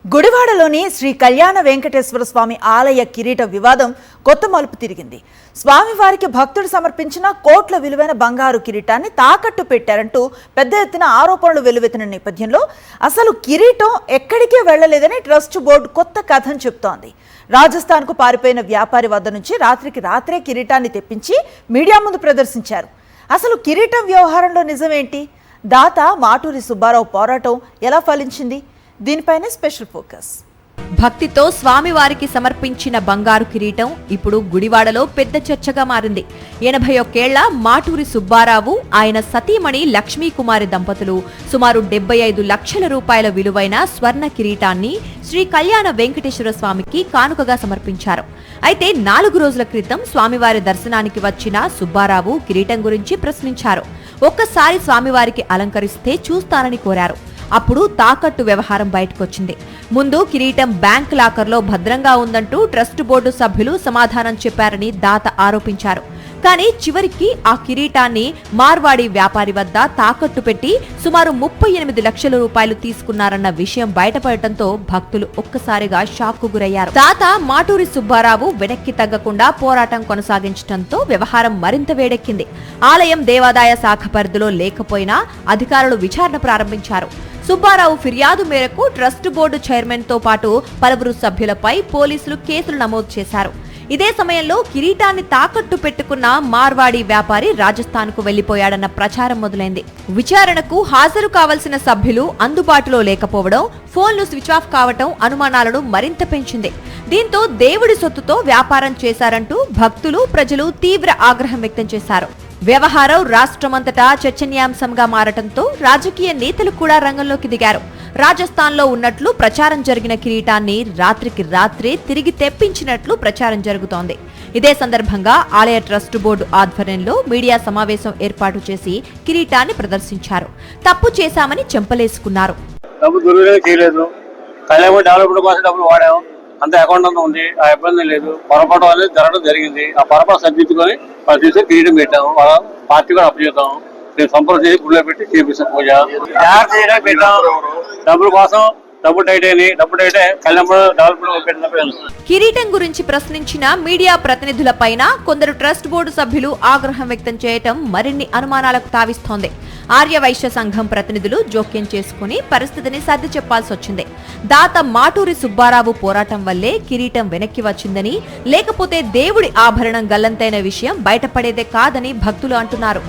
గుడివాడలోని శ్రీ కళ్యాణ వెంకటేశ్వర స్వామి ఆలయ కిరీట వివాదం కొత్త మలుపు తిరిగింది. స్వామివారికి భక్తుడు సమర్పించిన కోట్ల విలువైన బంగారు కిరీటాన్ని తాకట్టు పెట్టారంటూ పెద్ద ఎత్తున ఆరోపణలు వెలువెత్తిన నేపథ్యంలో అసలు కిరీటం ఎక్కడికే వెళ్లలేదని ట్రస్ట్ బోర్డు కొత్త కథను చెబుతోంది. రాజస్థాన్కు పారిపోయిన వ్యాపారి వద్ద నుంచి రాత్రికి రాత్రే కిరీటాన్ని తెప్పించి మీడియా ముందు ప్రదర్శించారు. అసలు కిరీటం వ్యవహారంలో నిజమేంటి? దాత మాటూరి సుబ్బారావు పోరాటం ఎలా ఫలించింది? దీనిపైనే స్పెషల్ ఫోకస్. భక్తితో స్వామివారికి సమర్పించిన బంగారు కిరీటం ఇప్పుడు గుడివాడలో పెద్ద చర్చగా మారింది. 81 ఏళ్ల మాటూరి సుబ్బారావు, ఆయన సతీమణి లక్ష్మీకుమారి దంపతులు సుమారు 75 లక్షల రూపాయల విలువైన స్వర్ణ కిరీటాన్ని శ్రీ కళ్యాణ వెంకటేశ్వర స్వామికి కానుకగా సమర్పించారు. అయితే 4 రోజుల క్రితం స్వామివారి దర్శనానికి వచ్చిన సుబ్బారావు కిరీటం గురించి ప్రశ్నించారు. ఒక్కసారి స్వామివారికి అలంకరిస్తే చూస్తానని కోరారు. అప్పుడు తాకట్టు వ్యవహారం బయటకొచ్చింది. ముందు కిరీటం బ్యాంక్ లాకర్లో భద్రంగా ఉందంటూ ట్రస్ట్ బోర్డు సభ్యులు సమాధానం చెప్పారని దాత ఆరోపించారు. కానీ చివరికి ఆ కిరీటాన్ని మార్వాడి వ్యాపారి వద్ద తాకట్టు పెట్టి సుమారు 38 లక్షల రూపాయలు తీసుకున్నారన్న విషయం బయటపడటంతో భక్తులు ఒక్కసారిగా షాక్కు గురయ్యారు. దాత మాటూరి సుబ్బారావు వెనక్కి తగ్గకుండా పోరాటం కొనసాగించడంతో వ్యవహారం మరింత వేడెక్కింది. ఆలయం దేవాదాయ శాఖ పరిధిలో లేకపోయినా అధికారులు విచారణ ప్రారంభించారు. సుబ్బారావు ఫిర్యాదు మేరకు ట్రస్ట్ బోర్డు చైర్మన్ తో పాటు పలువురు సభ్యులపై పోలీసులు కేసులు నమోదు చేశారు. ఇదే సమయంలో కిరీటాన్ని తాకట్టు పెట్టుకున్న మార్వాడి వ్యాపారి రాజస్థాన్ కు వెళ్లిపోయాడన్న ప్రచారం మొదలైంది. విచారణకు హాజరు కావాల్సిన సభ్యులు అందుబాటులో లేకపోవడం, ఫోన్లు స్విచ్ ఆఫ్ కావటం అనుమానాలను మరింత పెంచింది. దీంతో దేవుడి సొత్తుతో వ్యాపారం చేశారంటూ భక్తులు, ప్రజలు తీవ్ర ఆగ్రహం వ్యక్తం చేశారు. వ్యవహారం రాష్ట్రమంతటా చర్చనీయాంశంగా మారటంతో రాజకీయ నేతలు కూడా రంగంలోకి దిగారు. రాజస్థాన్లో ఉన్నట్లు ప్రచారం జరిగిన కిరీటాన్ని రాత్రికి రాత్రే తిరిగి తెప్పించినట్లు ప్రచారం జరుగుతోంది. ఇదే సందర్భంగా ఆలయ ట్రస్ట్ బోర్డు ఆధ్వర్యంలో మీడియా సమావేశం ఏర్పాటు చేసి కిరీటాన్ని ప్రదర్శించారు. తప్పు చేశామని చెంపలేసుకున్నారు. అంత అకౌంట్ అంతా ఉంది, ఆ ఇబ్బంది లేదు. పొరపాటు అనేది జరగడం జరిగింది. ఆ పొరపాటు సరిదిద్దుకొని వాళ్ళు తీసుకొని కిరీటం పెట్టాము. వాళ్ళ పార్టీ కూడా అప్పు చేద్దాం. నేను సంపర్క చేసి గుళ్ళో పెట్టి చేపిస్తాం పూజ. తయారు చేయడానికి పెట్టాం. డబ్బుల కోసం డబ్బు టైట్ అయినాయి. డబ్బు టైట్ కిరీటం గురించి ప్రశ్నించిన మీడియా ప్రతినిధులపైన కొందరు ట్రస్ట్ బోర్డు సభ్యులు ఆగ్రహం వ్యక్తం చేయటం మరిన్ని అనుమానాలకు తావిస్తోంది. ఆర్యవైశ్య సంఘం ప్రతినిధులు జోక్యం చేసుకుని పరిస్థితిని సర్ది చెప్పాల్సి వచ్చింది. దాత మాటూరి సుబ్బారావు పోరాటం వల్లే కిరీటం వెనక్కి వచ్చిందని, లేకపోతే దేవుడి ఆభరణం గల్లంతైన విషయం బయటపడేదే కాదని భక్తులు అంటున్నారు.